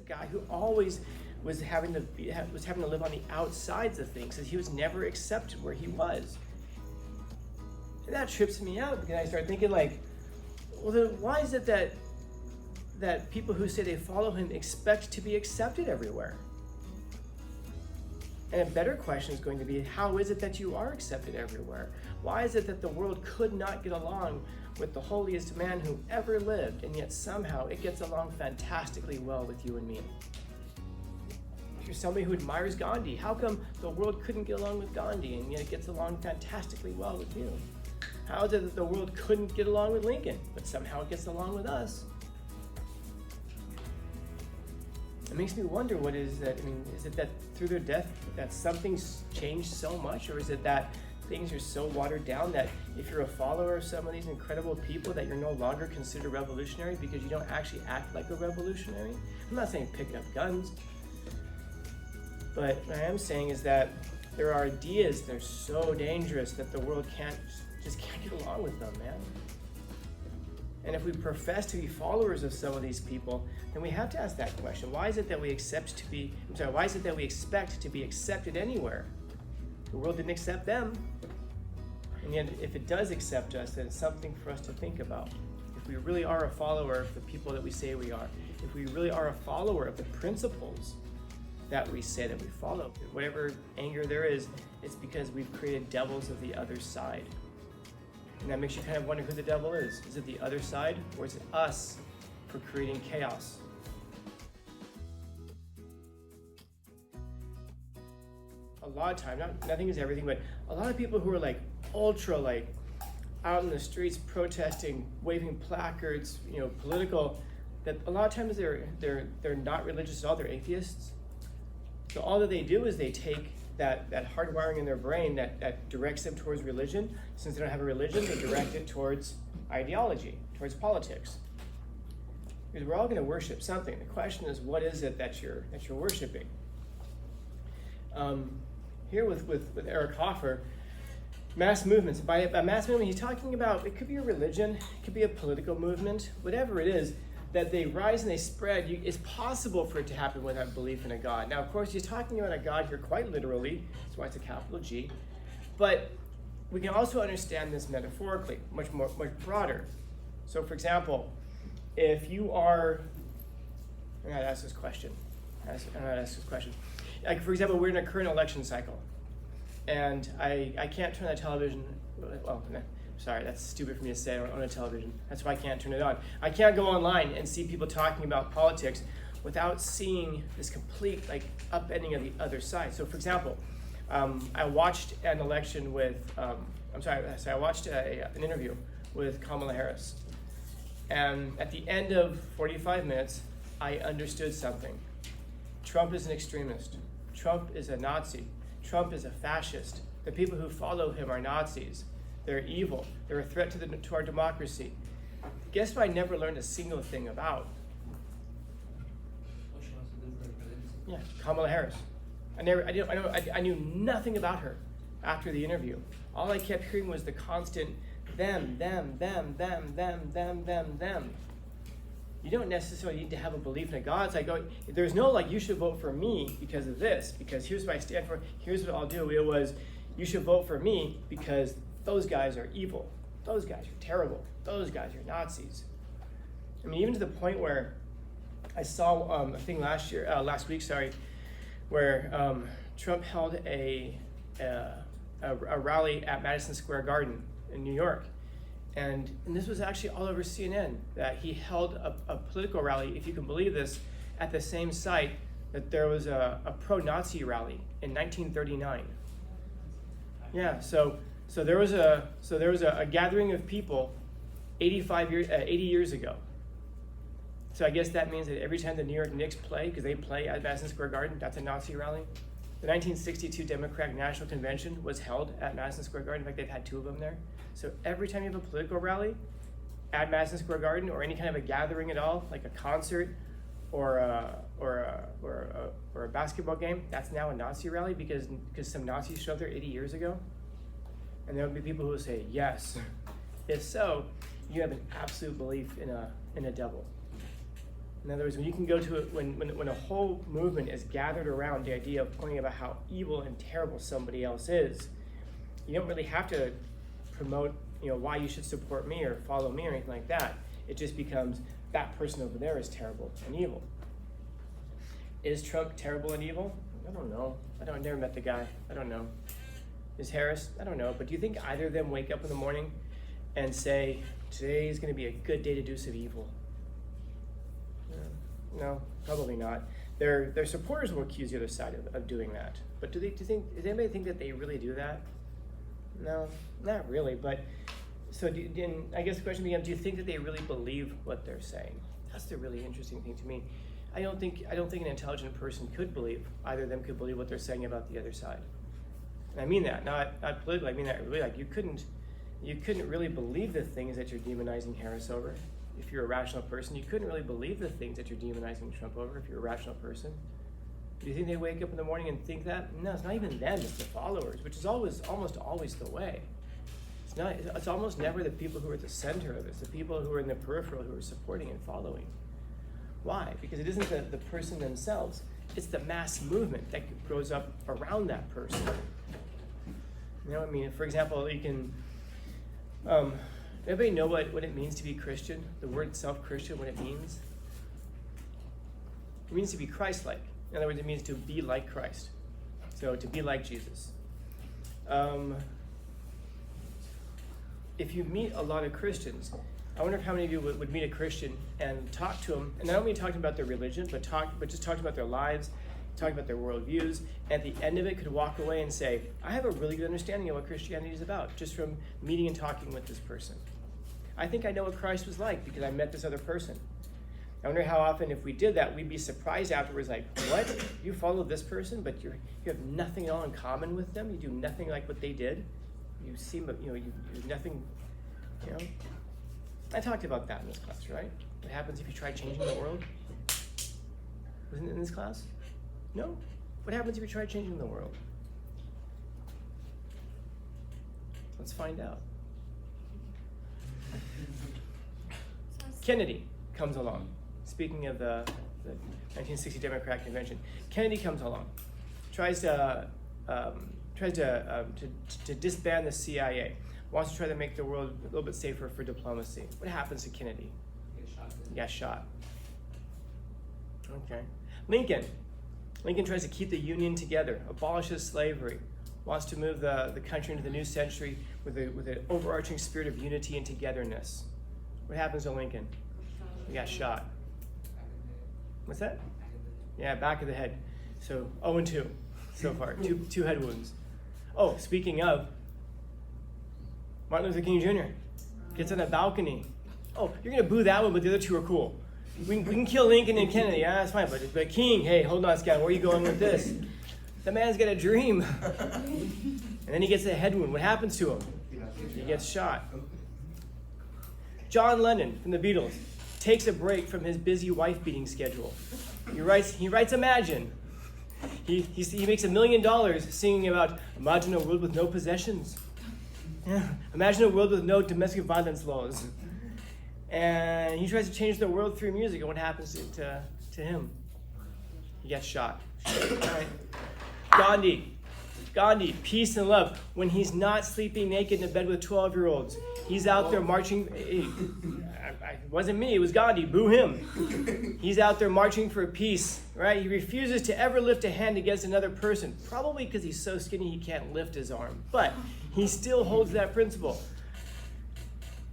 guy who always was having to live on the outsides of things, because he was never accepted where he was. And that trips me out, because I start thinking like, well, then why is it that people who say they follow him expect to be accepted everywhere? And a better question is going to be, how is it that you are accepted everywhere? Why is it that the world could not get along with the holiest man who ever lived, and yet somehow it gets along fantastically well with you and me? If you're somebody who admires Gandhi, how come the world couldn't get along with Gandhi, and yet it gets along fantastically well with you? How is it that the world couldn't get along with Lincoln, but somehow it gets along with us? It makes me wonder, what is that? I mean, is it that through their death that something's changed so much, or is it that things are so watered down that if you're a follower of some of these incredible people that you're no longer considered revolutionary because you don't actually act like a revolutionary? I'm not saying pick up guns, but what I am saying is that there are ideas that are so dangerous that the world can't get along with them, man. And if we profess to be followers of some of these people, then we have to ask that question. Why is it that we expect to be accepted anywhere? The world didn't accept them. And yet, if it does accept us, then it's something for us to think about. If we really are a follower of the people that we say we are, if we really are a follower of the principles that we say that we follow, whatever anger there is, it's because we've created devils of the other side. And that makes you kind of wonder who the devil is. Is it the other side, or is it us for creating chaos? A lot of time, nothing is everything, but a lot of people who are like ultra like out in the streets protesting, waving placards, political, that a lot of times they're not religious at all, they're atheists. So all that they do is they take that hardwiring in their brain that directs them towards religion. Since they don't have a religion, they direct it towards ideology, towards politics. Because we're all going to worship something. The question is, what is it that you're worshiping? Here with Eric Hoffer, mass movements. By a mass movement, he's talking about, it could be a religion, it could be a political movement, whatever it is, that they rise and they spread. It's possible for it to happen without belief in a God. Now, of course, he's talking about a God here quite literally. That's why it's a capital G. But we can also understand this metaphorically, much broader. So, for example, if you are, I'm going to ask this question. Like, for example, we're in a current election cycle, and I can't turn the television. Well, no. Sorry, that's stupid for me to say on a television. That's why I can't turn it on. I can't go online and see people talking about politics without seeing this complete upending of the other side. So, for example, I watched an election with, I watched an interview with Kamala Harris. And at the end of 45 minutes, I understood something. Trump is an extremist. Trump is a Nazi. Trump is a fascist. The people who follow him are Nazis. They're evil. They're a threat to our democracy. Guess what I never learned a single thing about? Yeah, Kamala Harris. I knew nothing about her after the interview. All I kept hearing was the constant them. You don't necessarily need to have a belief in a God. It's like, there's no you should vote for me because of this, because here's what I stand for, here's what I'll do. It was, you should vote for me because those guys are evil. Those guys are terrible. Those guys are Nazis. I mean, even to the point where I saw a thing last week, where Trump held a rally at Madison Square Garden in New York. And this was actually all over CNN, that he held a political rally, if you can believe this, at the same site that there was a pro-Nazi rally in 1939. Yeah, so there was a gathering of people 80 years ago. So I guess that means that every time the New York Knicks play, because they play at Madison Square Garden, that's a Nazi rally. The 1962 Democratic National Convention was held at Madison Square Garden. In fact, they've had two of them there. So every time you have a political rally at Madison Square Garden, or any kind of a gathering at all, like a concert or a basketball game, that's now a Nazi rally because some Nazis showed up there 80 years ago. And there will be people who will say, yes. If so, you have an absolute belief in a devil. In other words, when you can go to it, when a whole movement is gathered around the idea of pointing about how evil and terrible somebody else is, you don't really have to promote, why you should support me or follow me or anything like that. It just becomes that person over there is terrible and evil. Is Trump terrible and evil? I don't know. I never met the guy. I don't know. Is Harris? I don't know. But do you think either of them wake up in the morning and say, today is going to be a good day to do some evil? No, probably not. Their supporters will accuse the other side of doing that. But does anybody think that they really do that? No, not really. But so I guess the question becomes, do you think that they really believe what they're saying? That's the really interesting thing to me. I don't think an intelligent person could believe, either of them could believe what they're saying about the other side. And I mean that, not politically, I mean that really, like you couldn't really believe the things that you're demonizing Harris over. If you're a rational person, you couldn't really believe the things that you're demonizing Trump over if you're a rational person. Do you think they wake up in the morning and think that? No, it's not even them, it's the followers, which is almost always the way. It's almost never the people who are at the center of it. It's the people who are in the peripheral who are supporting and following. Why? Because it isn't the person themselves. It's the mass movement that grows up around that person. For example, you can, everybody know what it means to be Christian? The word itself, Christian, what it means? It means to be Christ-like. In other words, it means to be like Christ. So to be like Jesus. If you meet a lot of Christians, I wonder how many of you would meet a Christian and talk to them, and I don't mean talking about their religion, but just talking about their lives, talking about their worldviews, and at the end of it could walk away and say, I have a really good understanding of what Christianity is about, just from meeting and talking with this person. I think I know what Christ was like because I met this other person. I wonder how often if we did that, we'd be surprised afterwards, like, what? You follow this person, but you have nothing at all in common with them? You do nothing like what they did? You seem, you do nothing, I talked about that in this class, right? What happens if you try changing the world? Wasn't it in this class? No? What happens if you try changing the world? Let's find out. Kennedy comes along. Speaking of the 1960 Democratic Convention, Kennedy comes along, tries to disband the CIA, wants to try to make the world a little bit safer for diplomacy. What happens to Kennedy? He got shot. Okay. Lincoln tries to keep the Union together, abolishes slavery, wants to move the country into the new century with an overarching spirit of unity and togetherness. What happens to Lincoln? He got shot. What's that? Yeah, back of the head. So 0-2 so far, two head wounds. Oh, speaking of, Martin Luther King Jr. gets on a balcony. Oh, you're gonna boo that one, but the other two are cool. We can kill Lincoln and Kennedy, yeah, that's fine, but King, hey, hold on, Scott, where are you going with this? The man's got a dream. And then he gets a head wound. What happens to him? He gets shot. John Lennon from the Beatles takes a break from his busy wife-beating schedule. He writes Imagine. He makes $1 million singing about imagine a world with no possessions. Yeah. Imagine a world with no domestic violence laws. And he tries to change the world through music, and what happens to him? He gets shot. All right. Gandhi, peace and love. When he's not sleeping naked in a bed with 12-year-olds, he's out there marching. It wasn't me, it was Gandhi. Boo him. He's out there marching for peace, right? He refuses to ever lift a hand against another person, probably because he's so skinny he can't lift his arm. But he still holds that principle.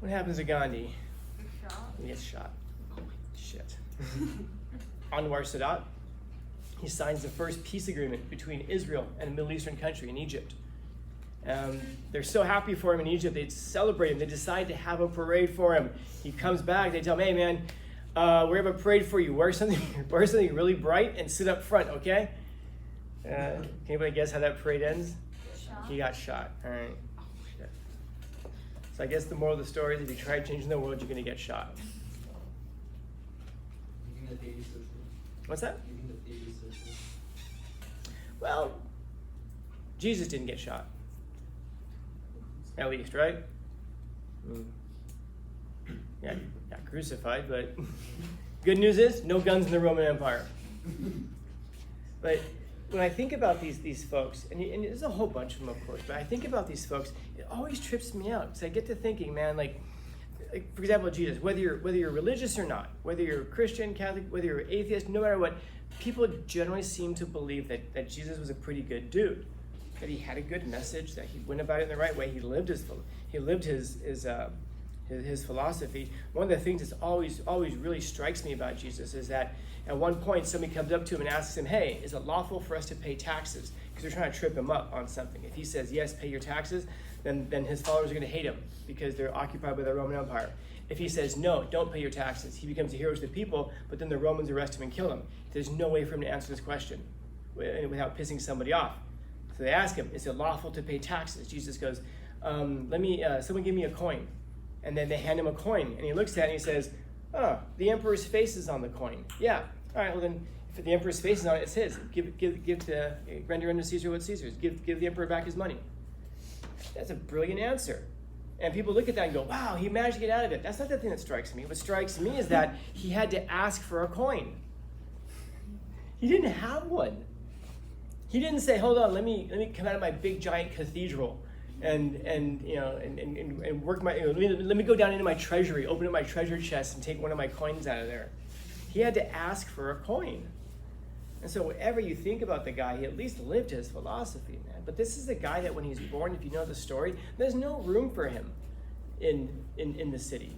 What happens to Gandhi? He gets shot. Shit. Anwar Sadat. He signs the first peace agreement between Israel and a Middle Eastern country in Egypt. They're so happy for him in Egypt, they celebrate him. They decide to have a parade for him. He comes back, they tell him, hey man, we have a parade for you. Wear something really bright and sit up front, okay? Can anybody guess how that parade ends? He got shot. All right. Shit. So I guess the moral of the story is if you try changing the world, you're going to get shot. What's that? Well, Jesus didn't get shot. At least, right? Yeah, he got crucified, but Good news is, no guns in the Roman Empire. But when I think about these folks, and there's a whole bunch of them, of course, but I think about these folks, it always trips me out. So I get to thinking, man, like for example, Jesus, whether you're religious or not, whether you're Christian, Catholic, whether you're atheist, no matter what, people generally seem to believe that Jesus was a pretty good dude, that he had a good message, that he went about it in the right way, he lived his philosophy. One of the things that always really strikes me about Jesus is that at one point somebody comes up to him and asks him, hey, is it lawful for us to pay taxes? Because they're trying to trip him up on something. If he says, yes, pay your taxes, then his followers are going to hate him because they're occupied by the Roman Empire. If he says, no, don't pay your taxes, he becomes a hero to the people, but then the Romans arrest him and kill him. There's no way for him to answer this question without pissing somebody off. So they ask him, is it lawful to pay taxes? Jesus goes, someone give me a coin. And then they hand him a coin, and he looks at it and he says, oh, the emperor's face is on the coin. Yeah, all right, well then, if the emperor's face is on it, it's his. Render unto Caesar what Caesar's. Give the emperor back his money. That's a brilliant answer. And people look at that and go, wow, he managed to get out of it. That's not the thing that strikes me. What strikes me is that he had to ask for a coin. He didn't have one. He didn't say, hold on, let me come out of my big giant cathedral and work my, let me go down into my treasury, open up my treasure chest and take one of my coins out of there. He had to ask for a coin. And so whatever you think about the guy, he at least lived his philosophy, man. But this is a guy that when he's born, if you know the story, there's no room for him in the city,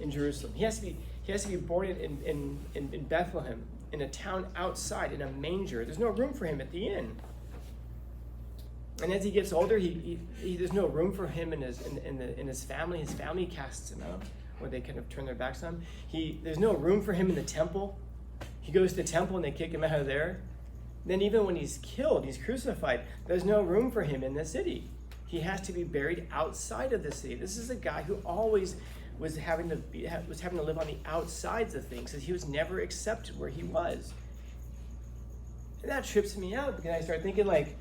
in Jerusalem. He has to be born in Bethlehem, in a town outside, in a manger. There's no room for him at the inn. And as he gets older, there's no room for him in his family. His family casts him out, or they kind of turn their backs on him. There's no room for him in the temple. He goes to the temple and they kick him out of there. Then even when he's killed, he's crucified, there's no room for him in the city. He has to be buried outside of the city. This is a guy who always was having to live on the outsides of things, because he was never accepted where he was. And that trips me out, because I start thinking like,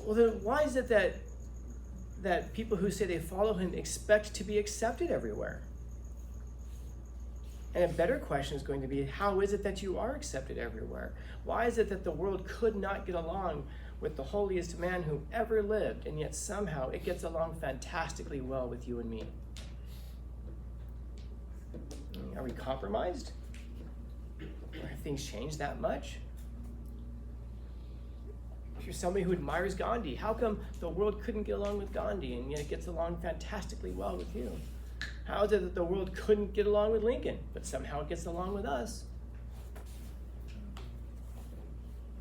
well then why is it that people who say they follow him expect to be accepted everywhere? And a better question is going to be, how is it that you are accepted everywhere? Why is it that the world could not get along with the holiest man who ever lived, and yet somehow it gets along fantastically well with you and me? Are we compromised? Or have things changed that much? If you're somebody who admires Gandhi, how come the world couldn't get along with Gandhi, and yet it gets along fantastically well with you? How is it that the world couldn't get along with Lincoln, but somehow it gets along with us?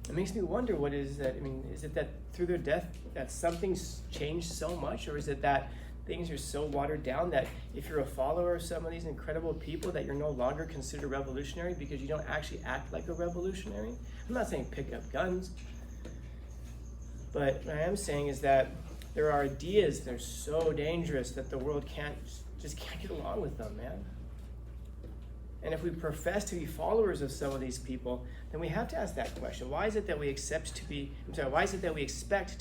It makes me wonder, what is that? I mean, is it that through their death that something's changed so much, or is it that things are so watered down that if you're a follower of some of these incredible people that you're no longer considered revolutionary because you don't actually act like a revolutionary? I'm not saying pick up guns, but what I am saying is that there are ideas that are so dangerous that the world just can't get along with them, man. And if we profess to be followers of some of these people, then we have to ask that question. Why is it that we expect to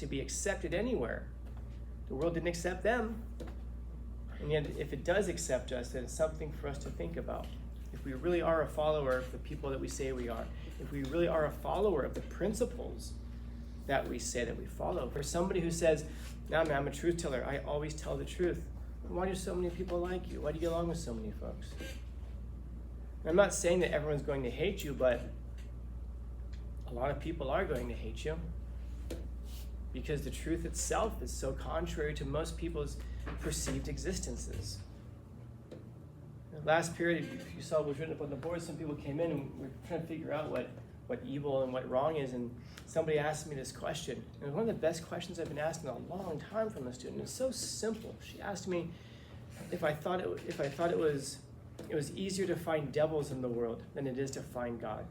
be accepted anywhere? The world didn't accept them. And yet, if it does accept us, then it's something for us to think about. If we really are a follower of the people that we say we are, if we really are a follower of the principles that we say that we follow. For somebody who says, no, man, I'm a truth teller, I always tell the truth. Why do so many people like you? Why do you get along with so many folks? I'm not saying that everyone's going to hate you, but a lot of people are going to hate you because the truth itself is so contrary to most people's perceived existences. The last period, you saw what was written up on the board, some people came in and were trying to figure out what evil and what wrong is, and somebody asked me this question. And it was one of the best questions I've been asked in a long time from a student. It's so simple. She asked me if I thought it was easier to find devils in the world than it is to find God.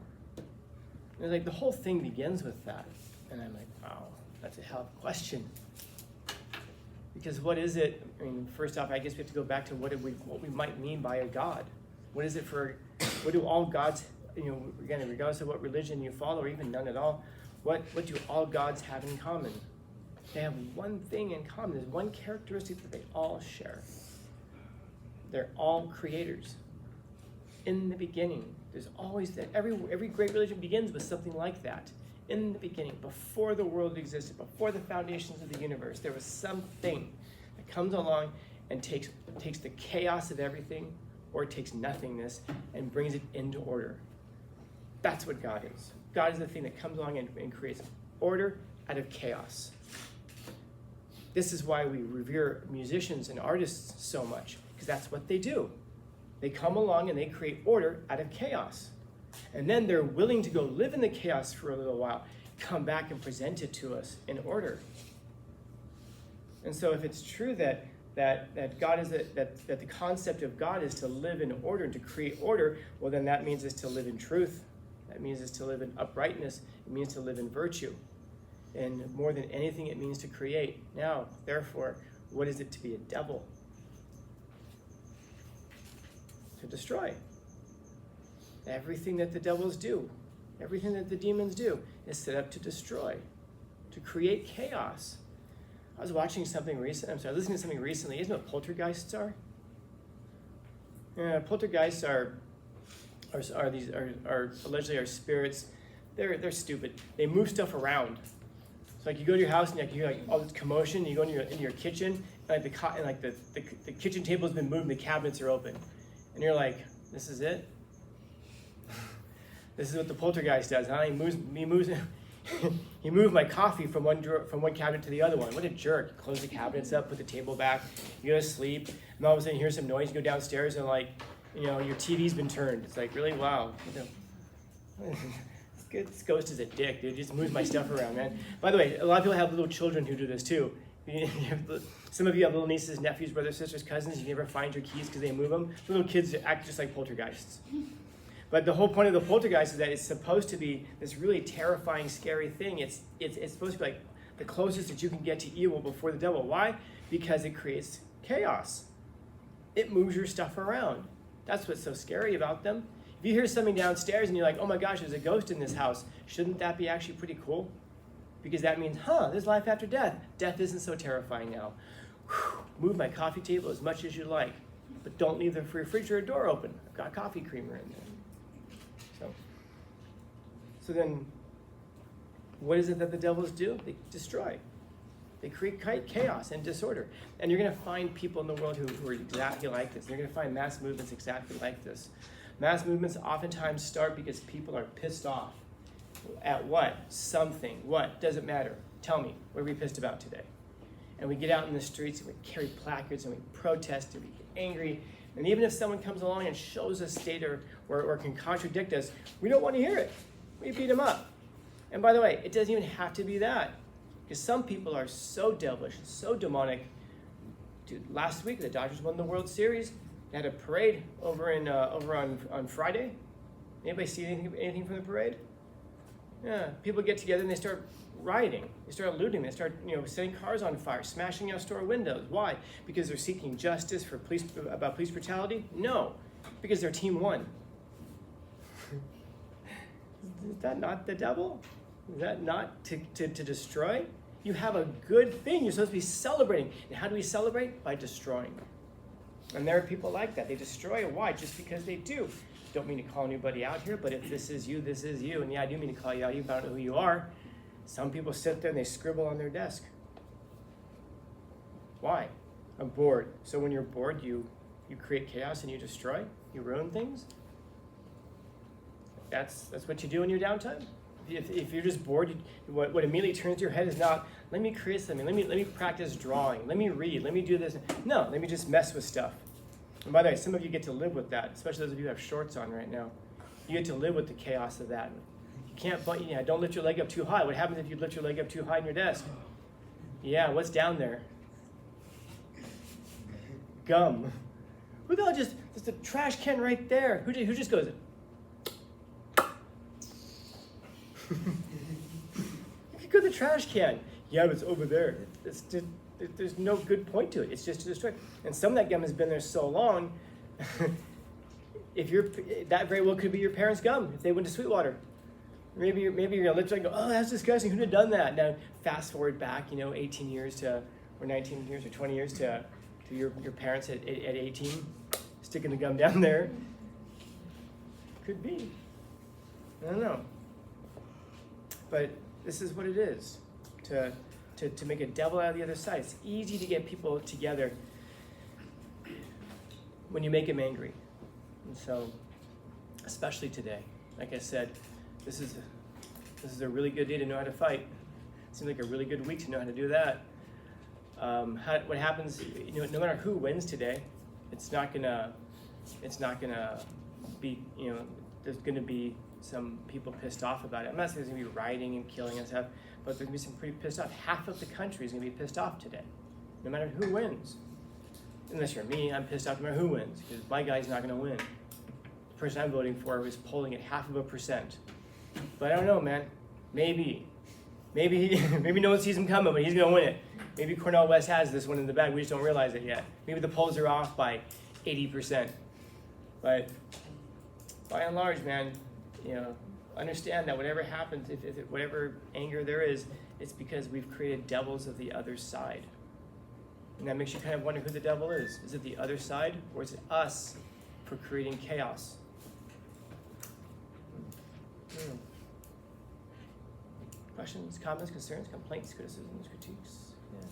And like the whole thing begins with that. And I'm like, wow, that's a hell of a question. Because what is it? I mean, first off, I guess we have to go back to what we might mean by a God. What do all gods, again, regardless of what religion you follow, or even none at all, what do all gods have in common? They have one thing in common. There's one characteristic that they all share. They're all creators. In the beginning, There's always that. Every great religion begins with something like that. In the beginning, before the world existed, before the foundations of the universe, there was something that comes along and takes the chaos of everything, or it takes nothingness and brings it into order. That's what God is. God is the thing that comes along and creates order out of chaos. This is why we revere musicians and artists so much, because that's what they do. They come along and they create order out of chaos. And then they're willing to go live in the chaos for a little while, come back and present it to us in order. And so if it's true that God is that the concept of God is to live in order and to create order, well, then that means it's to live in truth. That means it's to live in uprightness. It means to live in virtue. And more than anything, it means to create. Now, therefore, what is it to be a devil? To destroy. Everything that the devils do, everything that the demons do, is set up to destroy, to create chaos. I was watching something recently. Listening to something recently. You know what poltergeists are? Poltergeists are allegedly our spirits. They're stupid. They move stuff around. So like you go to your house and you hear like all this commotion. And you go into your kitchen and the kitchen table has been moved and the cabinets are open, and you're like, this is it. This is what the poltergeist does, huh? He moved my coffee from one cabinet to the other one. What a jerk. You close the cabinets up, put the table back, you go to sleep, and all of a sudden you hear some noise, you go downstairs and your TV's been turned. It's like, really? Wow. This ghost is a dick, dude. Just moves my stuff around, man. By the way, a lot of people have little children who do this too. Some of you have little nieces, nephews, brothers, sisters, cousins. You never find your keys because they move them. Little kids act just like poltergeists. But the whole point of the poltergeist is that it's supposed to be this really terrifying, scary thing. It's supposed to be like the closest that you can get to evil before the devil. Why? Because it creates chaos. It moves your stuff around. That's what's so scary about them. If you hear something downstairs and you're like, oh my gosh, there's a ghost in this house, shouldn't that be actually pretty cool? Because that means, there's life after death. Death isn't so terrifying now. Move my coffee table as much as you like, but don't leave the refrigerator door open. I've got coffee creamer in there. So then, what is it that the devils do? They destroy. They create chaos and disorder. And you're going to find people in the world who are exactly like this. You're going to find mass movements exactly like this. Mass movements oftentimes start because people are pissed off. At what? Something. What? Doesn't matter. Tell me, what are we pissed about today? And we get out in the streets and we carry placards and we protest and we get angry. And even if someone comes along and shows us data or can contradict us, we don't want to hear it. We beat them up. And by the way, it doesn't even have to be that. Because some people are so devilish, so demonic. Dude, last week the Dodgers won the World Series. They had a parade over on Friday. Anybody see anything from the parade? Yeah, people get together and they start rioting. They start looting. They start setting cars on fire, smashing out store windows. Why? Because they're seeking justice about police brutality? No, because their team won. Is that not the devil? Is that not to destroy? You have a good thing. You're supposed to be celebrating. And how do we celebrate? By destroying. And there are people like that. They destroy. Why? Just because they do. Don't mean to call anybody out here, but if this is you, this is you. And yeah, I do mean to call you out. You don't know who you are. Some people sit there and they scribble on their desk. Why? I'm bored. So when you're bored, you create chaos and you destroy. You ruin things. That's what you do in your downtime. If you're just bored, what immediately turns to your head is not, let me create something, let me practice drawing, let me read, let me do this. No, let me just mess with stuff. And by the way, some of you get to live with that, especially those of you who have shorts on right now. You get to live with the chaos of that. You can't, don't lift your leg up too high. What happens if you lift your leg up too high in your desk? Yeah, what's down there? Gum. Who the hell there's a trash can right there. Who just goes, you could go to the trash can. Yeah, but it's over there. There's no good point to it. It's just to destroy. And some of that gum has been there so long. That very well could be your parents' gum if they went to Sweetwater. Maybe you're gonna lift it and go, oh, that's disgusting. Who'd have done that? Now fast forward back, 18 years to, or 19 years or 20 years to your parents at 18, sticking the gum down there. Could be. I don't know. But this is what it is, to make a devil out of the other side. It's easy to get people together when you make them angry. And so, especially today, like I said, this is a really good day to know how to fight. Seems like a really good week to know how to do that. What happens, no matter who wins today, it's not gonna be, there's gonna be some people pissed off about it. I'm not saying there's gonna be rioting and killing and stuff, but there's gonna be some pretty pissed off. Half of the country is gonna be pissed off today, no matter who wins. Unless you're me, I'm pissed off no matter who wins, because my guy's not gonna win. The person I'm voting for is polling at 0.5%. But I don't know, man. Maybe no one sees him coming, but he's gonna win it. Maybe Cornel West has this one in the bag. We just don't realize it yet. Maybe the polls are off by 80%. But by and large, man, understand that whatever happens, whatever anger there is, it's because we've created devils of the other side. And that makes you kind of wonder who the devil is. Is it the other side, or is it us for creating chaos? Questions, comments, concerns, complaints, criticisms, critiques? Yeah.